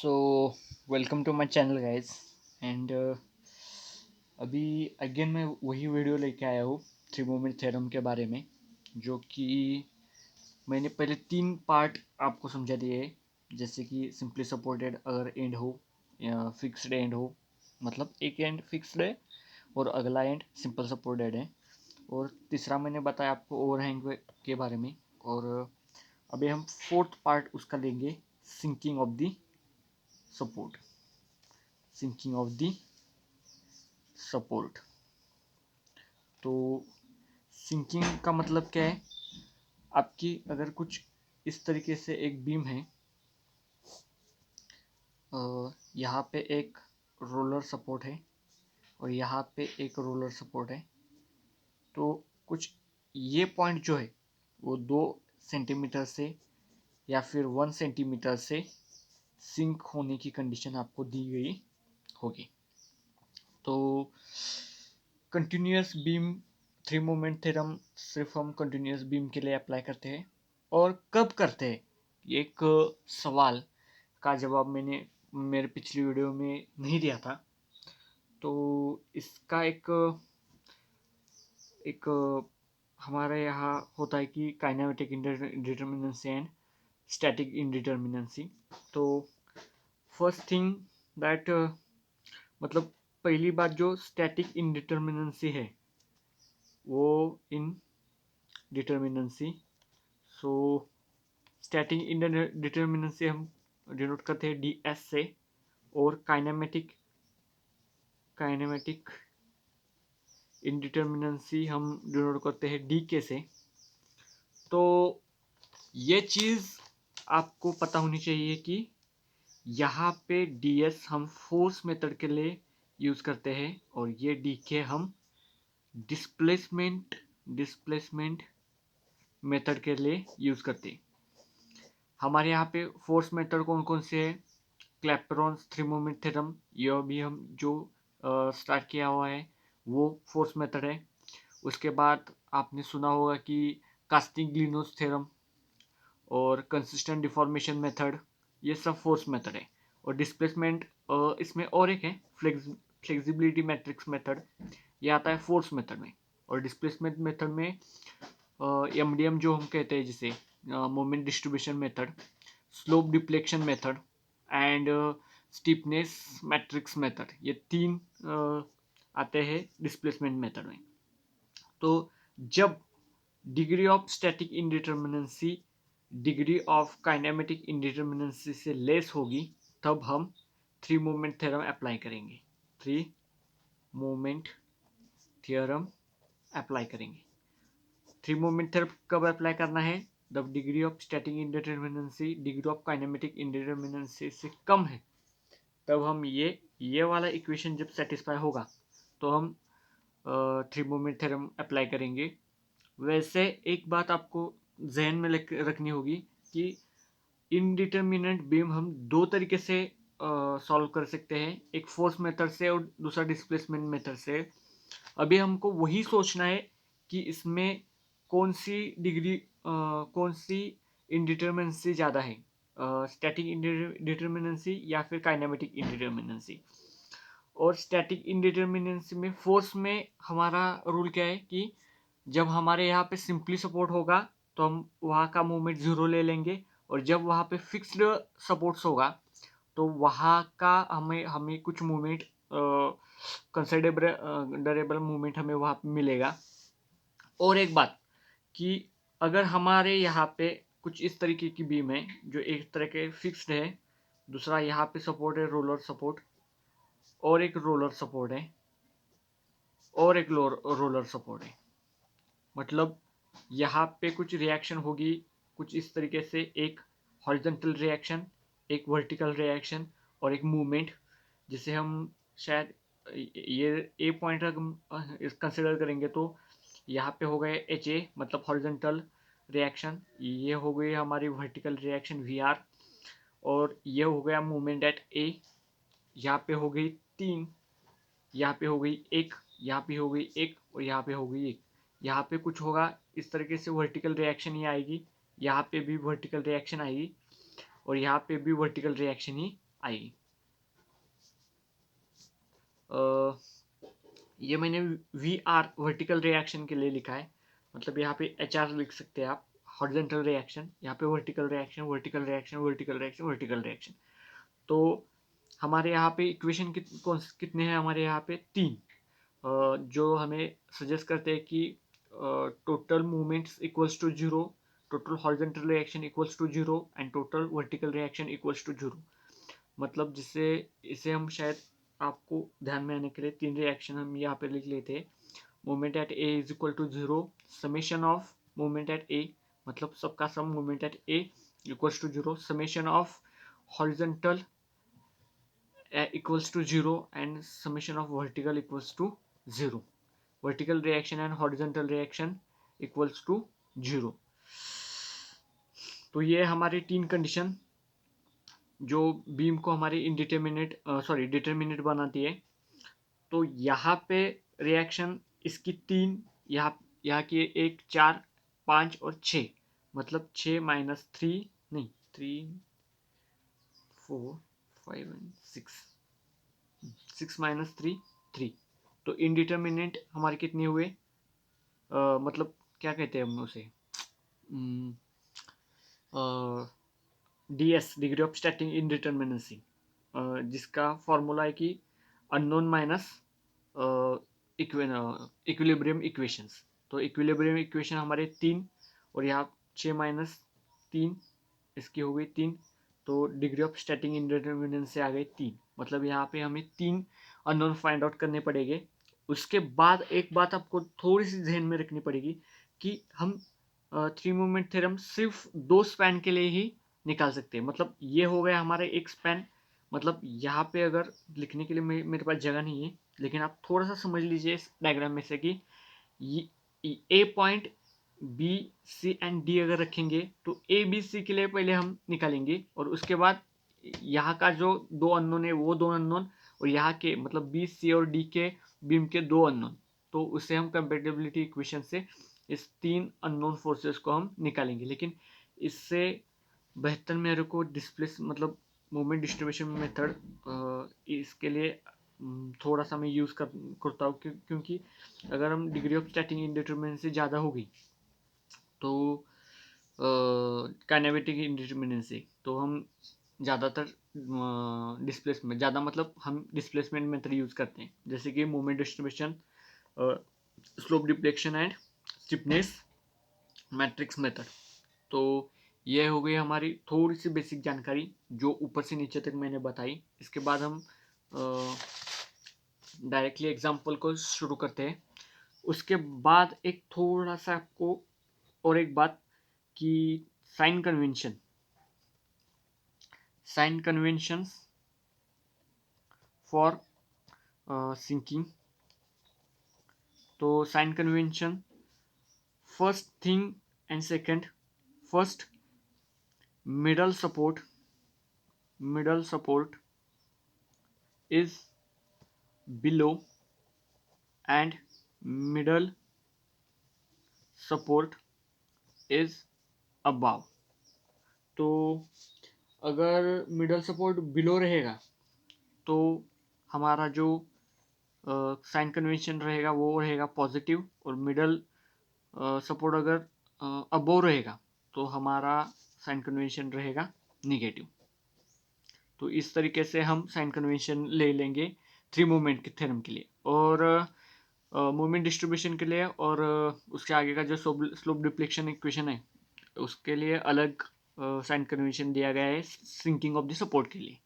So, welcome to my channel guys and अभी again मैं वही वीडियो लेके आया हूँ थ्री मोमेंट थ्योरम के बारे में, जो कि मैंने पहले 3 पार्ट आपको समझा दिए हैं। जैसे कि सिंपली सपोर्टेड अगर एंड हो या फिक्स्ड एंड हो, मतलब एक एंड फिक्स्ड है और अगला एंड सिंपल सपोर्टेड है। और तीसरा मैंने बताया आपको ओवरहैंग के बारे में। और अभी हम फोर्थ पार्ट उसका लेंगे, sinking of the support. Sinking of the support. तो सिंकिंग का मतलब क्या है? आपकी अगर कुछ इस तरीके से एक बीम है, यहाँ पे एक रोलर सपोर्ट है और यहाँ पे एक रोलर सपोर्ट है, तो कुछ ये पॉइंट जो है वो 2 सेंटीमीटर से या फिर 1 सेंटीमीटर से सिंक होने की कंडीशन आपको दी गई होगी। तो continuous beam three moment theorem सिर्फ हम कंटिन्यूस बीम के लिए अप्लाई करते हैं। और कब करते हैं, एक सवाल का जवाब मैंने मेरे पिछली वीडियो में नहीं दिया था। तो इसका एक एक हमारे यहाँ होता है कि काइनेमेटिक इंडिटर्मिनेंसी एंड स्टैटिक इंडिटर्मिनेंसी। तो फर्स्ट थिंग दैट मतलब पहली बात जो स्टैटिक इंडिटर्मिनेंसी है वो इन डिटर्मिनेंसी। सो स्टैटिक इंडिटर्मिनेंसी हम डिनोट करते हैं डी एस से, और काइनेमेटिक काइनेमेटिक इंडिटर्मिनेंसी हम डिनोट करते हैं डी के से। तो ये चीज़ आपको पता होनी चाहिए कि यहाँ पे डी एस हम फोर्स मेथड के लिए यूज़ करते हैं और ये डी के हम डिस्प्लेसमेंट डिस्प्लेसमेंट मेथड के लिए यूज़ करते हैं। हमारे यहाँ पे फोर्स मेथड कौन कौन से है? क्लैपेरॉन्स थ्री मोमेंट थ्योरम, यह भी हम जो स्टार्ट किया हुआ है वो फोर्स मेथड है। उसके बाद आपने सुना होगा कि कास्टिग्लिनोस थ्योरम और कंसिस्टेंट डिफॉर्मेशन मेथड, ये सब फोर्स मेथड है। और डिस्प्लेसमेंट इसमें और एक है फ्लेक्सिबिलिटी मैट्रिक्स मेथड, ये आता है फोर्स मेथड में। और डिस्प्लेसमेंट मेथड में एमडीएम जो हम कहते हैं, जिसे moment distribution method, slope deflection method and stiffness matrix method, ये 3 आते हैं डिस्प्लेसमेंट मेथड में। तो जब degree of static indeterminacy degree of kinematic indeterminacy से लेस होगी, तब हम थ्री मोमेंट थ्योरम अप्लाई करेंगे। थ्री मोमेंट थ्योरम अप्लाई करेंगे। थ्री मोमेंट थ्योरम कब अप्लाई करना है? जब degree of static indeterminacy degree of kinematic indeterminacy से कम है, तब हम ये वाला इक्वेशन जब सेटिस्फाई होगा तो हम थ्री मोमेंट थ्योरम अप्लाई करेंगे। वैसे एक बात आपको जहन में रखनी होगी कि इनडिटर्मिनेंट बीम हम 2 तरीके से सॉल्व कर सकते हैं, एक फोर्स मेथड से और दूसरा डिस्प्लेसमेंट मेथड से। अभी हमको वही सोचना है कि इसमें कौन सी डिग्री कौन सी इंडिटर्मिनेंसी ज़्यादा है, स्टैटिक इंडिटर्मिनेंसी या फिर काइनेमेटिक इंडिटर्मिनेंसी। और स्टैटिक इंडिटर्मिनेंसी में फोर्स में हमारा रूल क्या है कि जब हमारे यहाँ पे सिंपली सपोर्ट होगा तो हम वहाँ का मूवमेंट ज़ीरो ले लेंगे, और जब वहाँ पे फिक्स्ड सपोर्ट्स होगा तो वहाँ का हमें हमें कुछ मूवमेंट कंसिडरेबल मूवमेंट हमें वहाँ पे मिलेगा। और एक बात कि अगर हमारे यहाँ पे कुछ इस तरीके की बीम है जो एक तरह के फिक्स्ड है, दूसरा यहाँ पे सपोर्ट है रोलर सपोर्ट, और एक रोलर सपोर्ट है, और एक रोलर सपोर्ट है, मतलब यहाँ पे कुछ रिएक्शन होगी कुछ इस तरीके से, एक हॉरिजॉन्टल रिएक्शन, एक वर्टिकल रिएक्शन और एक मूवमेंट, जिसे हम शायद ये ए पॉइंट हम कंसिडर करेंगे तो यहाँ पे हो गए एच ए, मतलब हॉरिजॉन्टल रिएक्शन, ये हो गई हमारी वर्टिकल रिएक्शन वी आर, और ये हो गया मूवमेंट एट ए। यहाँ पे हो गई 3, यहाँ पे हो गई एक, यहाँ पे हो गई एक और यहाँ पे हो गई एक। यहाँ पे कुछ होगा इस तरीके से वर्टिकल रिएक्शन ही आएगी, यहाँ पे भी वर्टिकल रिएक्शन आएगी और यहाँ पे भी वर्टिकल रिएक्शन ही आएगी। ये मैंने वी आर वर्टिकल रिएक्शन के लिए लिखा है, मतलब यहाँ पे एच आर लिख सकते हैं आप, हॉरिजॉन्टल रिएक्शन, यहाँ पे vertical reaction, vertical reaction, vertical reaction, vertical reaction. तो हमारे यहाँ पे इक्वेशन कितने हैं, हमारे यहाँ पे 3, जो हमें सजेस्ट करते हैं कि total movements equals to zero, total horizontal reaction equals to zero and total vertical reaction equals to zero. मतलब जिससे इसे हम शायद आपको ध्यान में आने के लिए 3 रिएक्शन हम यहाँ पे लिख लेते हैं। Moment at A is equal to zero, summation of moment at A, मतलब सबका sum moment at A equals to zero, summation of horizontal equals to 0 and summation of vertical equals to 0. Vertical reaction and horizontal reaction equals to 0. तो ये हमारे 3 condition जो beam को हमारे indeterminate determinate बनाती है। तो यहाँ पे रिएक्शन इसकी 3, यहाँ की 1, 4, 5 और 6, मतलब 6 माइनस 3 नहीं 3, 4, 5 एंड 6 माइनस 3, 3। तो इनडिटर्मिनेट हमारे कितने हुए, मतलब क्या कहते हैं हम उसे, DS degree of static indeterminacy, जिसका फॉर्मूला है कि अननोन माइनस इक्विलिब्रियम इक्वेशंस। तो इक्विलिब्रियम इक्वेशन हमारे 3 और यहाँ 6 माइनस 3, इसकी हो गई 3, तो डिग्री ऑफ स्टैटिक इनडिटर्मिनेंसी आ गई 3। मतलब यहाँ पे हमें 3 अननोन फाइंड आउट करने पड़ेंगे। उसके बाद एक बात आपको थोड़ी सी ध्यान में रखनी पड़ेगी कि हम 3 मूवमेंट थ्योरम सिर्फ 2 स्पैन के लिए ही निकाल सकते हैं। मतलब ये हो गया हमारा एक स्पैन, मतलब यहाँ पे अगर लिखने के लिए मेरे पास जगह नहीं है, लेकिन आप थोड़ा सा समझ लीजिए इस डायग्राम में से कि A point B C and D अगर रखेंगे तो ए बी सी के लिए पहले हम निकालेंगे, और उसके बाद यहाँ का जो 2 अननोन है वो 2 अननोन, और यहाँ के मतलब बी सी और डी के बीम के 2 अननोन, तो उसे हम कंपैटिबिलिटी इक्वेशन से इस 3 अननोन फोर्सेस को हम निकालेंगे। लेकिन इससे बेहतर मेरे को डिस्प्लेस मतलब मोमेंट डिस्ट्रीब्यूशन मेथड इसके लिए थोड़ा सा मैं यूज़ करता हूँ, क्योंकि अगर हम डिग्री ऑफ स्टैटिक इंडिटर्मिनेंसी ज़्यादा होगी तो काइनेमेटिक इंडिटर्मिनेंसी, तो हम ज़्यादातर डिस्प्लेसमेंट ज़्यादा, मतलब हम डिस्प्लेसमेंट मेथड यूज़ करते हैं, जैसे कि moment distribution, slope deflection and stiffness matrix method. तो ये हो गई हमारी थोड़ी सी बेसिक जानकारी जो ऊपर से नीचे तक मैंने बताई। इसके बाद हम डायरेक्टली एग्जाम्पल को शुरू करते हैं। उसके बाद एक थोड़ा सा आपको और एक बात कि साइन कन्वेंशंस फॉर सिंकिंग। तो sign convention, first thing and second, first middle support is below and middle support is above। तो अगर मिडल सपोर्ट बिलो रहेगा तो हमारा जो साइन कन्वेंशन रहेगा वो रहेगा पॉजिटिव, और मिडल सपोर्ट अगर अबोव रहेगा तो हमारा साइन कन्वेंशन रहेगा निगेटिव। तो इस तरीके से हम साइन कन्वेंशन ले लेंगे 3 मूवमेंट के थ्योरम के लिए, और मूवमेंट डिस्ट्रीब्यूशन के लिए, और उसके आगे का जो स्लोप डिफ्लेक्शन इक्वेशन है उसके लिए अलग साइन कन्वेंशन दिया गया है सिंकिंग ऑफ द सपोर्ट के लिए।